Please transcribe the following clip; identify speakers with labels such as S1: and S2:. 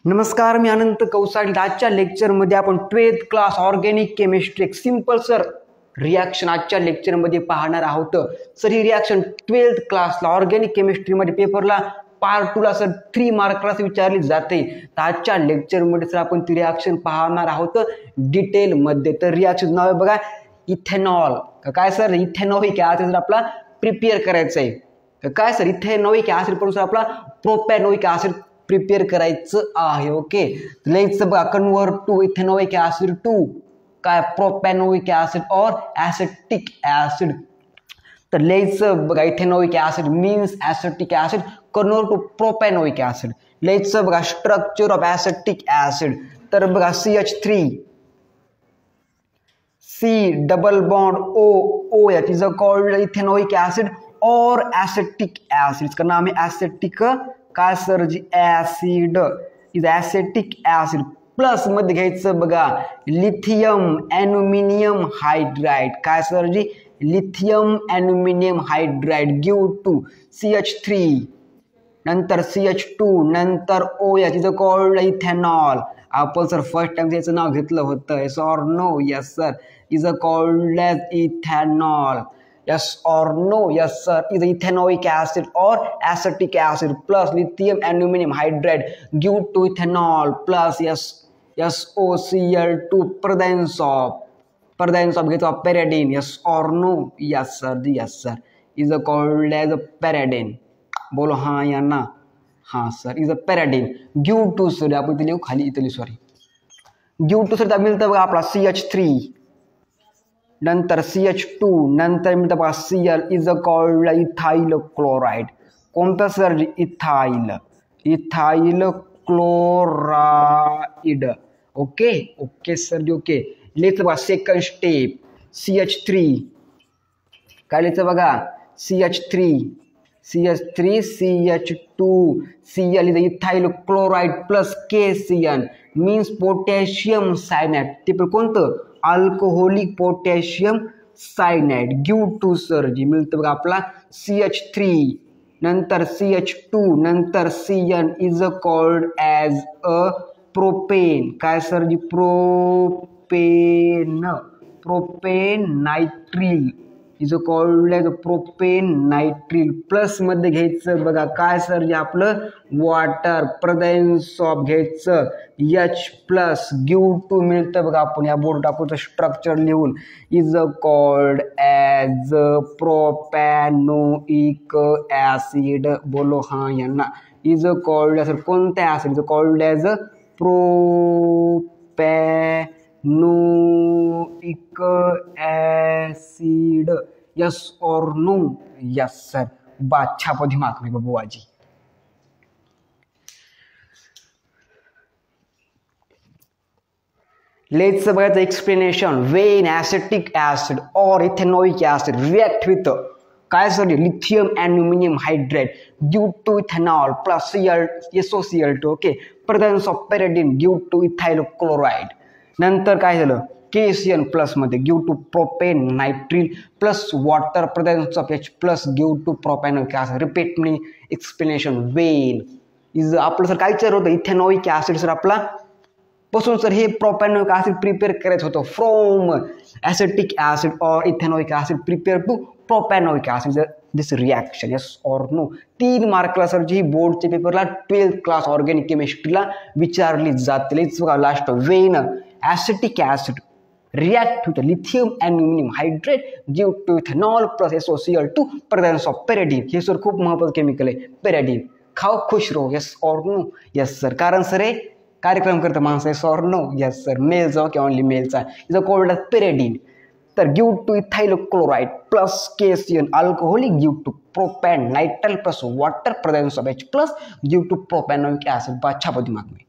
S1: नमस्कार, मी अनंत कौसाडे. आजच्या लेक्चरमध्ये आपण 12th क्लास ऑर्गॅनिक केमिस्ट्री एक सिंपल सर रिॲक्शन आजच्या लेक्चरमध्ये पाहणार आहोत. सर ही रिॲक्शन 12th क्लासला ऑर्गॅनिक केमिस्ट्रीमध्ये पेपरला पार्ट 2 ला सर 3 मार्कला विचारली जाते. तर आजच्या लेक्चरमध्ये सर आपण ती रिॲक्शन पाहणार आहोत डिटेलमध्ये. तर रिॲक्शन नाव आहे बघा इथेनॉल. काय सर, इथेनॉइक ॲसिड आपला प्रिपेअर करायचं आहे. काय सर, इथेनॉइक ॲसिड पासून आपला प्रोपॅनोइक ॲसिड प्रिपेअर करायचं आहे. ओके, लिहायचं बघा convert to ethanoic acid to काय प्रोपॅनोइक ॲसिड और ॲसिटिक ॲसिड. तर लिहायचं बघा ethanoic acid means acetic acid convert to propanoic acid. लिहायचं बघा स्ट्रक्चर ऑफ ॲसिटिक ॲसिड. तर बघा CH3 C double bond O OH is called ethanoic acid और ॲसिटिक ॲसिड. इसका नाम है ॲसिटिक काय sir ji acid is acetic acid. Plus मध्ये घ्यायचं बघा लिथियम ॲल्युमिनियम हायड्राइड. काय sir ji lithium aluminium hydride give to CH3 नंतर CH2 नंतर OH इज कॉल्ड इथेनॉल. आपण सर फर्स्ट टाइम त्याचं नाव घेतलं होतं. Yes or no? Yes sir, is called as ethanol. Yes or no? Yes sir, is ethanoic acid or acetic acid plus lithium aluminum hydride give to ethanol plus SOCl2 presence of get of pyridine. Yes or no? Yes sir, yes sir, is called as a pyridine. बोलो हाँ या ना? हाँ sir, is a pyridine give to sir आपण इथे लिहू खाली इथे लिहू सॉरी give to सर मिळतं बघा आपला CH3 नंतर CH2 नंतर मिळतं बघा Cl is called ethyl chloride. कोणतं sir? Ethyl chloride. Okay okay sir ji okay. लिहायचं बघा सेकंड स्टेप CH3 काय लिहायचं बघा CH3 CH2 Cl is ethyl chloride plus KCN means potassium cyanide. ते पण कोणतं? Alcoholic potassium cyanide. Give to sir ji मिळतं बघा आपला CH3 नंतर CH2 नंतर CN is called as a propane. काय sir ji propane nitrile is called as propane nitrile. Plus मध्ये घ्यायचं बघा काय सर जे आपलं वॉटर प्रेझेन्स ऑफ घ्यायचं H प्लस गिव टू मिळतं बघा आपण या बोर्ड टाकूचं स्ट्रक्चर लिहून is called as propanoic acid. बोलो हां यांना. इज कॉल्ड ॲज कोणत्या acid? Is called as propanoic acid. Yes और नो? Yes sir. बादशाह को दिमाग में बबुआ जी. लेट्स बघायचं एक्सप्लेनेशन. वेन ॲसिटिक ॲसिड और इथेनॉइक ॲसिड रिॲक्ट विथ काय sir lithium aluminium hydride due to ethanol plus SOCl2 okay presence of pyridine due to ethyl chloride. नंतर काय झालं KCN प्लस मध्ये give to propane nitrile plus water presence of H plus give to propanoic acid. Repeat मी explanation. When is आपलं sir काय विचार होतं ethanoic acid sir आपला पासून सर हे प्रोपॅनोइक ॲसिड प्रिपेअर करायचं होतं फ्रॉम ॲसिटिक ॲसिड और ethanoic acid prepare to propanoic acid. This reaction. Yes और नो? 3 मार्कला सर जी बोर्डच्या पेपरला 12th क्लास ऑर्गॅनिक केमिस्ट्रीला विचारली जाते. लेट्स बघा last. Wien acetic acid react with lithium aluminum hydrate give to ethanol plus SOCl2 presence of pyridine. हे sir खूप महत्त्वाचं केमिकल आहे pyridine. खाओ खुश रहो. यस और नो? Yes sir. कारण सर हे कार्यक्रम करतं माणसं. यस और नो? Yes sir. मेलचा किंवा ओनली मेलचा इज कॉल्ड एज pyridine. तर give to ethyl chloride plus KCN alcoholic give to propane nitrile plus water presence of H plus give to propanoic acid. बादशाह को दिमाग में.